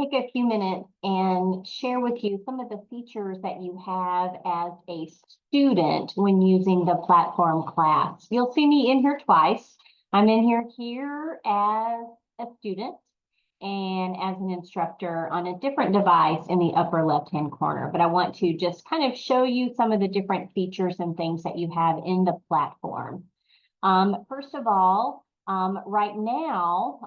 take a few minutes and share with you some of the features that you have as a student when using the platform class. You'll see me in here twice. I'm in here as a student and as an instructor on a different device in the upper left-hand corner. But I want to just kind of show you some of the different features and things that you have in the platform. First of all, right now,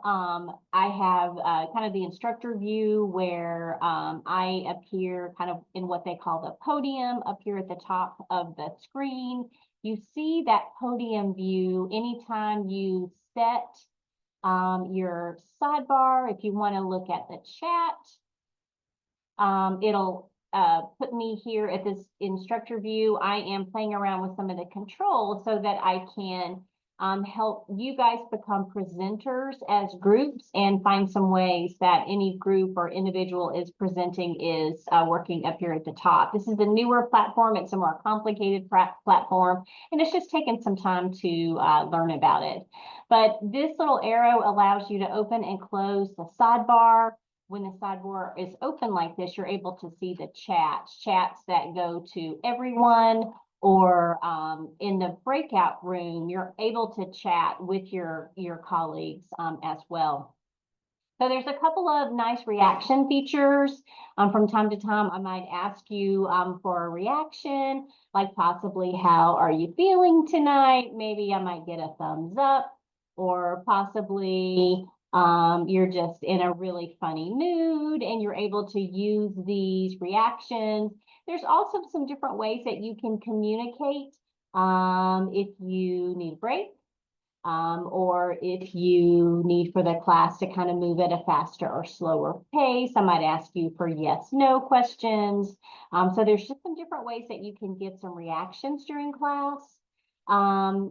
I have kind of the instructor view where I appear kind of in what they call the podium up here at the top of the screen. You see that podium view anytime you set your sidebar. If you want to look at the chat, it'll put me here at this instructor view. I am playing around with some of the controls so that I can help you guys become presenters as groups and find some ways that any group or individual is presenting is working up here at the top. This is a newer platform. It's a more complicated platform, and it's just taken some time to learn about it. But this little arrow allows you to open and close the sidebar. When the sidebar is open like this, you're able to see the chats that go to everyone, or in the breakout room, you're able to chat with your colleagues as well. So there's a couple of nice reaction features. From time to time, I might ask you for a reaction, like possibly, how are you feeling tonight? Maybe I might get a thumbs up, or possibly you're just in a really funny mood and you're able to use these reactions. There's also some different ways that you can communicate if you need a break, or if you need for the class to kind of move at a faster or slower pace. I might ask you for yes, no questions. So there's just some different ways that you can get some reactions during class.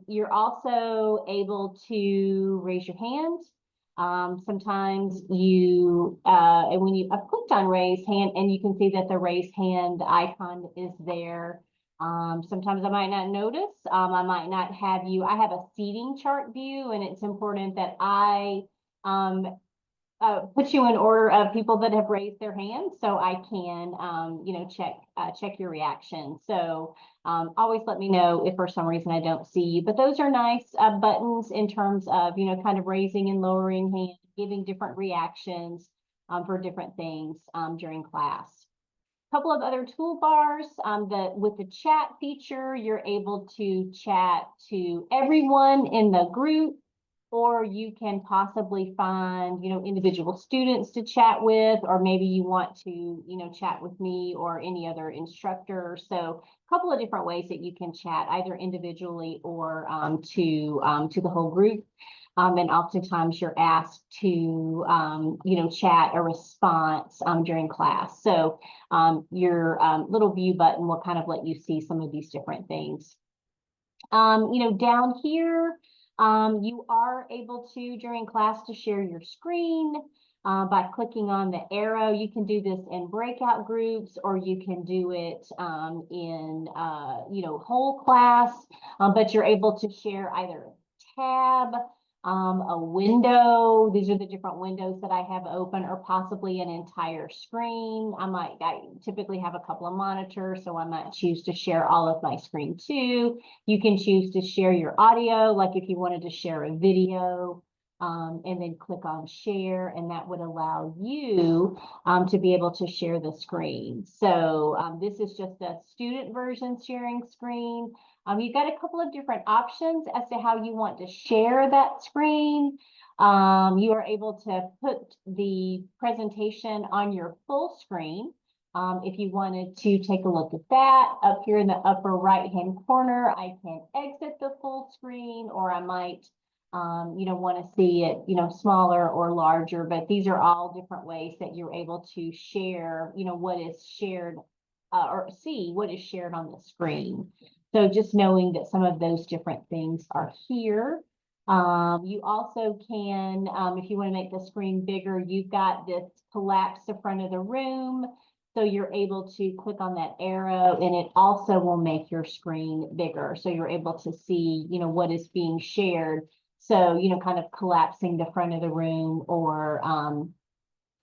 You're also able to raise your hand. Sometimes you, and when you have clicked on raise hand, and you can see that the raise hand icon is there. Sometimes I might not notice, I might not have you, I have a seating chart view, and it's important that I put you in order of people that have raised their hands so I can, check your reaction. So always let me know if for some reason I don't see you. But those are nice buttons in terms of, kind of raising and lowering hands, giving different reactions for different things during class. A couple of other toolbars, with the chat feature, you're able to chat to everyone in the group, or you can possibly find, individual students to chat with, or maybe you want to, chat with me or any other instructor. So a couple of different ways that you can chat, either individually or to the whole group. And oftentimes you're asked to, chat a response during class. So your little view button will kind of let you see some of these different things. Down here, you are able to, during class, to share your screen by clicking on the arrow. You can do this in breakout groups, or you can do it in, whole class, but you're able to share either a tab, a window. These are the different windows that I have open, or possibly an entire screen. I typically have a couple of monitors, so I might choose to share all of my screen too. You can choose to share your audio, like if you wanted to share a video, and then click on share, and that would allow you to be able to share the screen. So this is just a student version sharing screen. You've got a couple of different options as to how you want to share that screen. You are able to put the presentation on your full screen. If you wanted to take a look at that, up here in the upper right-hand corner, I can exit the full screen, or I might, want to see it, smaller or larger. But these are all different ways that you're able to share, what is shared, or see what is shared on the screen. So just knowing that some of those different things are here. You also can, if you want to make the screen bigger, you've got this collapse the front of the room. So you're able to click on that arrow, and it also will make your screen bigger. So you're able to see, what is being shared. So, kind of collapsing the front of the room, or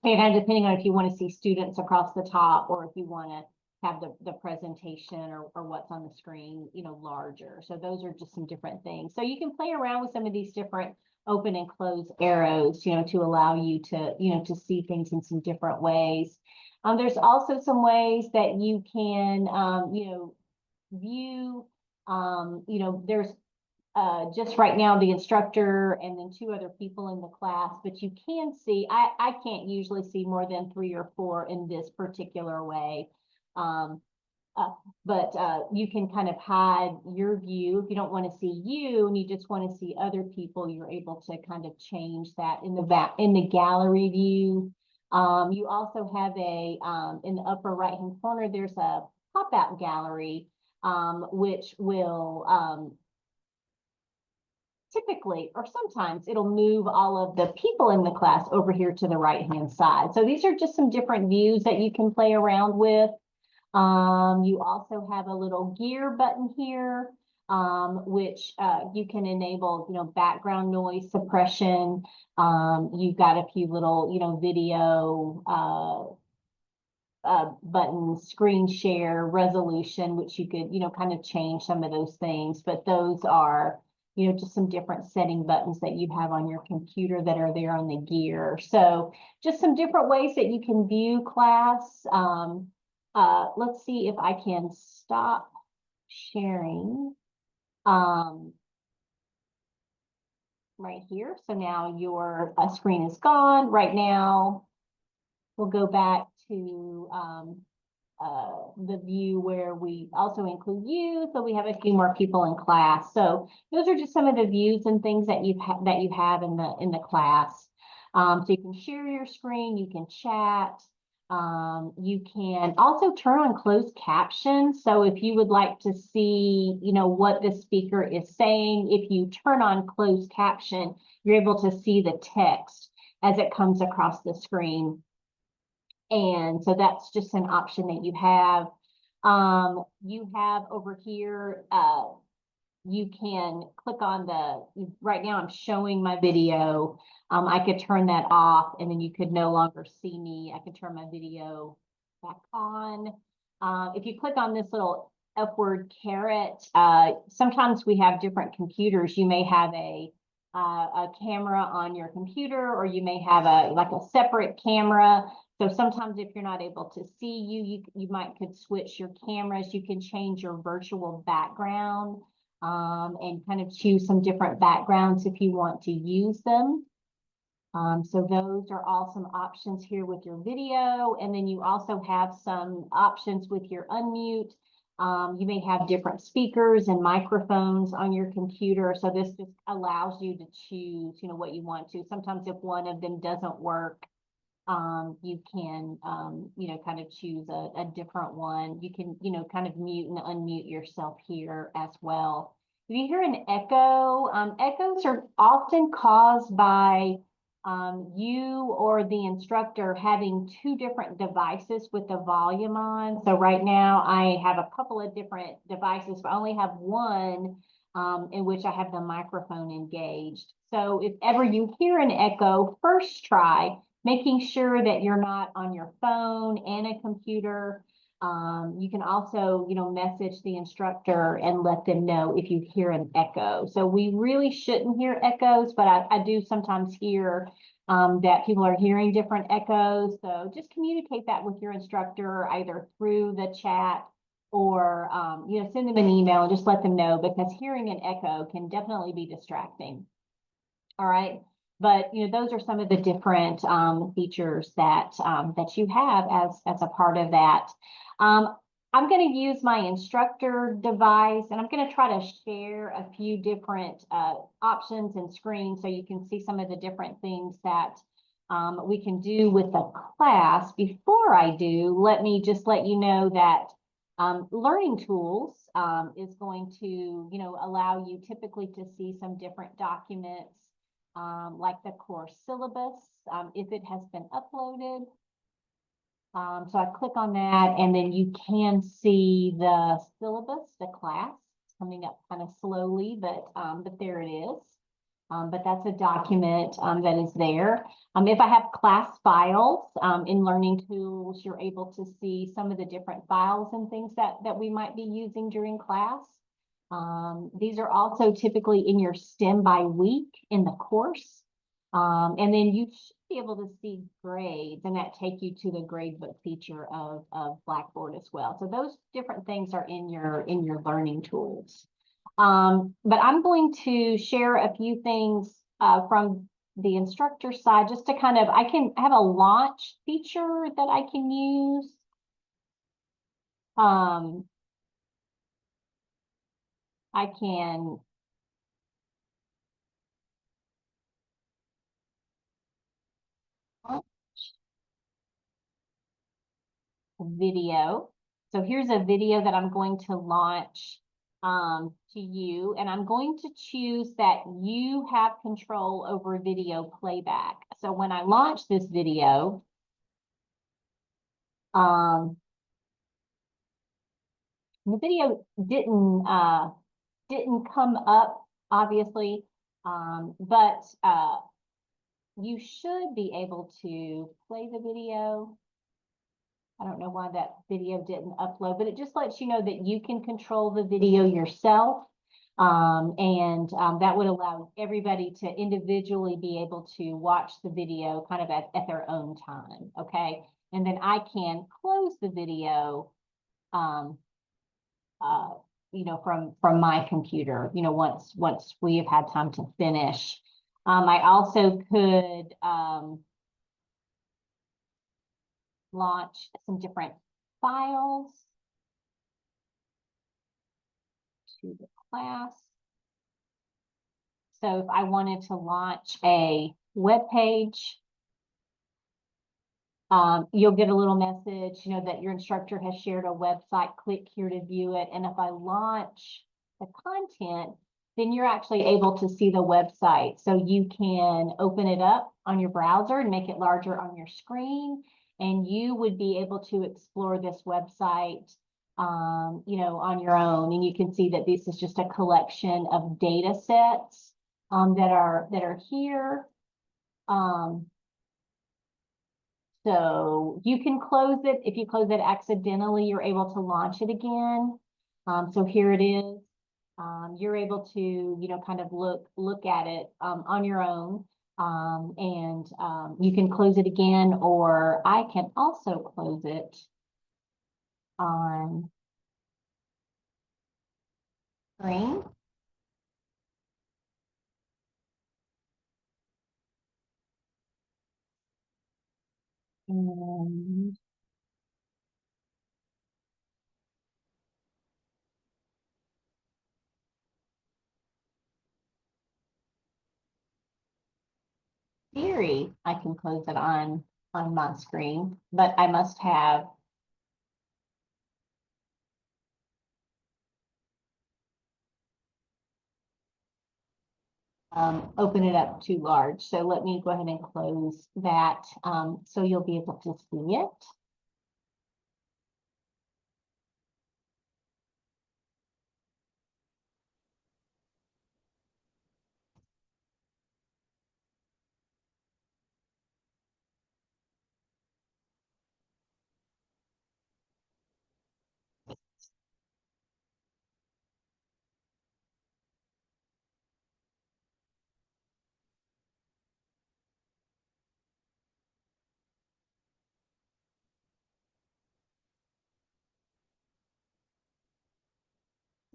And kind of depending on if you want to see students across the top or if you want to have the presentation or what's on the screen, you know, larger. So those are just some different things. So you can play around with some of these different open and close arrows, you know, to allow you to, you know, to see things in some different ways. There's also some ways that you can, you know, view, you know, there's just right now the instructor and then 2 other people in the class, but you can see, I can't usually see more than 3 or 4 in this particular way. Um, but you can kind of hide your view. If you don't want to see you and you just want to see other people, you're able to kind of change that in the gallery view. You also have a in the upper right hand corner, there's a pop-out gallery, which will typically, or sometimes it'll move all of the people in the class over here to the right-hand side. So these are just some different views that you can play around with. You also have a little gear button here, which you can enable, you know, background noise suppression. You've got a few little, you know, video buttons, screen share, resolution, which you could, you know, kind of change some of those things. But those are, you know, just some different setting buttons that you have on your computer that are there on the gear. So just some different ways that you can view class. Let's see if I can stop sharing right here. So now your screen is gone. Right now, we'll go back to the view where we also include you. So we have a few more people in class. So those are just some of the views and things that you have in the class. So you can share your screen, you can chat. You can also turn on closed captions. So if you would like to see, you know, what the speaker is saying, if you turn on closed caption, you're able to see the text as it comes across the screen. And so that's just an option that you have. You have over here, you can click on right now I'm showing my video. I could turn that off and then you could no longer see me. I could turn my video back on. If you click on this little upward caret, sometimes we have different computers. You may have a camera on your computer, or you may have like a separate camera. So sometimes if you're not able to see you might could switch your cameras. You can change your virtual background and kind of choose some different backgrounds if you want to use them. So those are all some options here with your video. And then you also have some options with your unmute. You may have different speakers and microphones on your computer. So this just allows you to choose, you know, what you want to. Sometimes if one of them doesn't work, you can, you know, kind of choose a different one. You can, you know, kind of mute and unmute yourself here as well. If you hear an echo, echoes are often caused by you or the instructor having 2 different devices with the volume on. So right now I have a couple of different devices, but I only have one in which I have the microphone engaged. So if ever you hear an echo, first try making sure that you're not on your phone and a computer. You can also, you know, message the instructor and let them know if you hear an echo. So we really shouldn't hear echoes, but I do sometimes hear that people are hearing different echoes. So just communicate that with your instructor either through the chat or, you know, send them an email and just let them know, because hearing an echo can definitely be distracting. All right. But, you know, those are some of the different features that that you have as a part of that. I'm going to use my instructor device, and I'm going to try to share a few different options and screens so you can see some of the different things that we can do with the class. Before I do, let me just let you know that Learning Tools is going to, you know, allow you typically to see some different documents like the course syllabus, if it has been uploaded. So I click on that, and then you can see the syllabus, the class. It's coming up kind of slowly, but there it is. but that's a document that is there. If I have class files in Learning Tools, you're able to see some of the different files and things that we might be using during class. These are also typically in your STEM by week in the course. And then you should be able to see grades, and that take you to the gradebook feature of Blackboard as well. So those different things are in your Learning Tools. But I'm going to share a few things from the instructor side, just to kind of, I can have a launch feature that I can use. I can launch a video. So here's a video that I'm going to launch to you, and I'm going to choose that you have control over video playback. So when I launch this video, the video didn't come up, obviously, but you should be able to play the video. I don't know why that video didn't upload, but it just lets you know that you can control the video yourself. That would allow everybody to individually be able to watch the video kind of at their own time, okay? And then I can close the video, you know, from my computer, you know, once we have had time to finish. I also could launch some different files to the class. So if I wanted to launch a web page, you'll get a little message, you know, that your instructor has shared a website, click here to view it. And if I launch the content, then you're actually able to see the website. So you can open it up on your browser and make it larger on your screen. And you would be able to explore this website, you know, on your own. And you can see that this is just a collection of data sets that are here. So you can close it. If you close it accidentally, you're able to launch it again. So here it is. You're able to, you know, kind of look at it on your own. You can close it again, or I can also close it on screen. And theory, I can close it on my screen, but I must have open it up too large. So let me go ahead and close that so you'll be able to see it.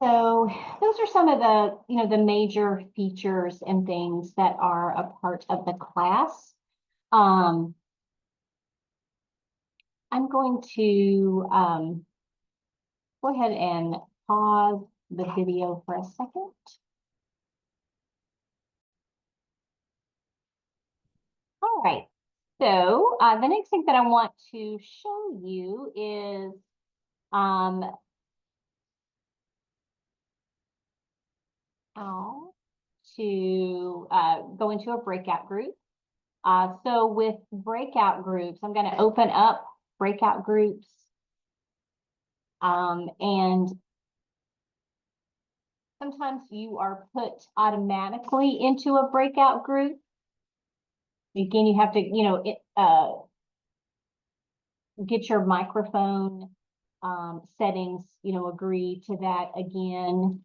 So those are some of the, you know, the major features and things that are a part of the class. I'm going to go ahead and pause the video for a second. All right. So the next thing that I want to show you is how to go into a breakout group. So with breakout groups, I'm going to open up breakout groups. And Sometimes you are put automatically into a breakout group. Again, you have to, get your microphone settings, agree to that again.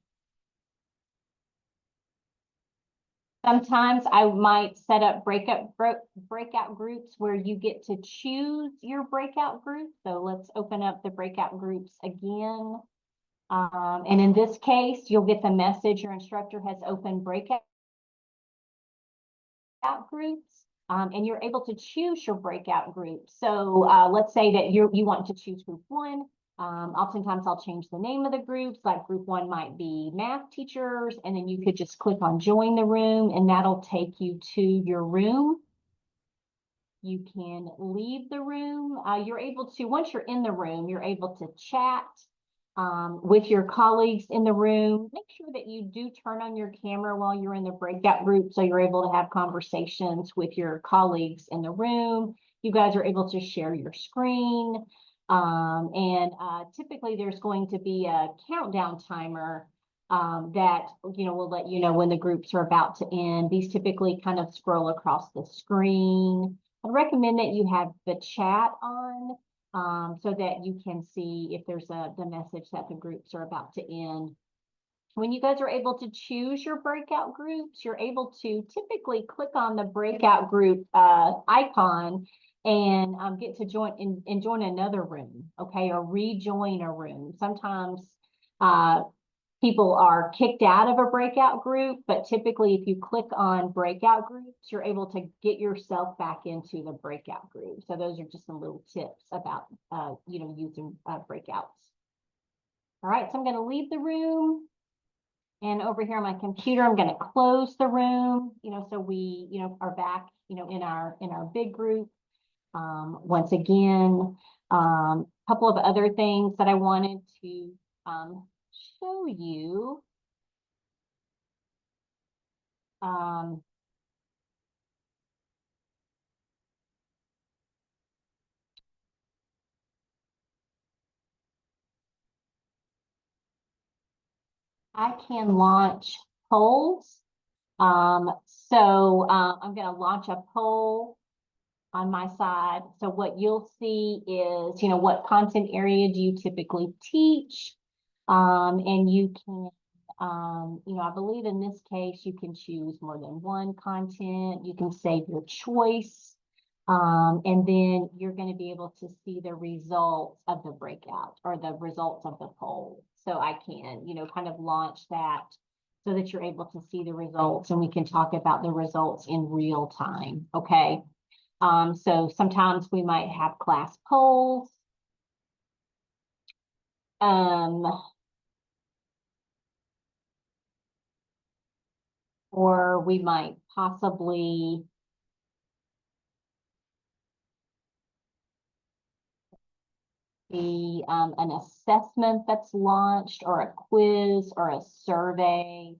Sometimes I might set up breakout groups where you get to choose your breakout group. So let's open up the breakout groups again. And in this case, you'll get the message your instructor has opened breakout groups. And you're able to choose your breakout group. So let's say that you want to choose group 1. Oftentimes I'll change the name of the groups, like group 1 might be math teachers, and then you could just click on join the room and that'll take you to your room. You can leave the room. You're able to, once you're in the room, you're able to chat with your colleagues in the room. Make sure that you do turn on your camera while you're in the breakout group so you're able to have conversations with your colleagues in the room. You guys are able to share your screen. And typically there's going to be a countdown timer that, will let you know when the groups are about to end. These typically kind of scroll across the screen. I'd recommend that you have the chat on so that you can see if there's the message that the groups are about to end. When you guys are able to choose your breakout groups, you're able to typically click on the breakout group icon and get to join and join another room, okay, or rejoin a room. Sometimes people are kicked out of a breakout group, but typically if you click on breakout groups, you're able to get yourself back into the breakout group. So those are just some little tips about, using breakouts. All right, so I'm going to leave the room. And over here on my computer, I'm going to close the room, so we, are back, in our big group. Once again, couple of other things that I wanted to show you. I can launch polls. I'm going to launch a poll on my side. So what you'll see is, what content area do you typically teach? And you can, I believe in this case, you can choose more than one content. You can save your choice. And then you're going to be able to see the results of the breakout or the results of the poll. So I can, kind of launch that so that you're able to see the results and we can talk about the results in real time. Okay. So sometimes we might have class polls. Or we might possibly be an assessment that's launched or a quiz or a survey.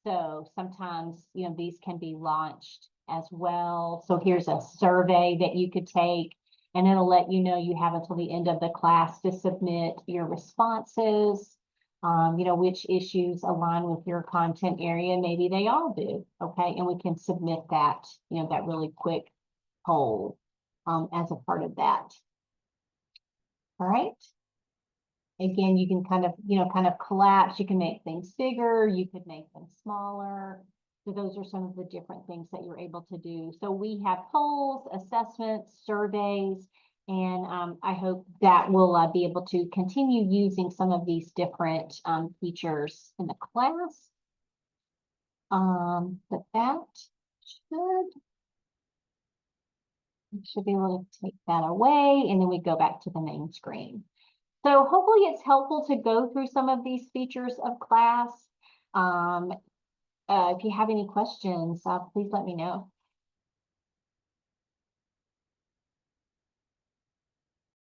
So sometimes, these can be launched as well. So here's a survey that you could take and it'll let you know you have until the end of the class to submit your responses. Which issues align with your content area. Maybe they all do. Okay. And we can submit that, that really quick poll as a part of that. All right. Again, you can kind of collapse. You can make things bigger. You could make them smaller. So those are some of the different things that you're able to do. So we have polls, assessments, surveys, and I hope that we'll be able to continue using some of these different features in the class. But that should be able to take that away, and then we go back to the main screen. So hopefully it's helpful to go through some of these features of class. If you have any questions, please let me know.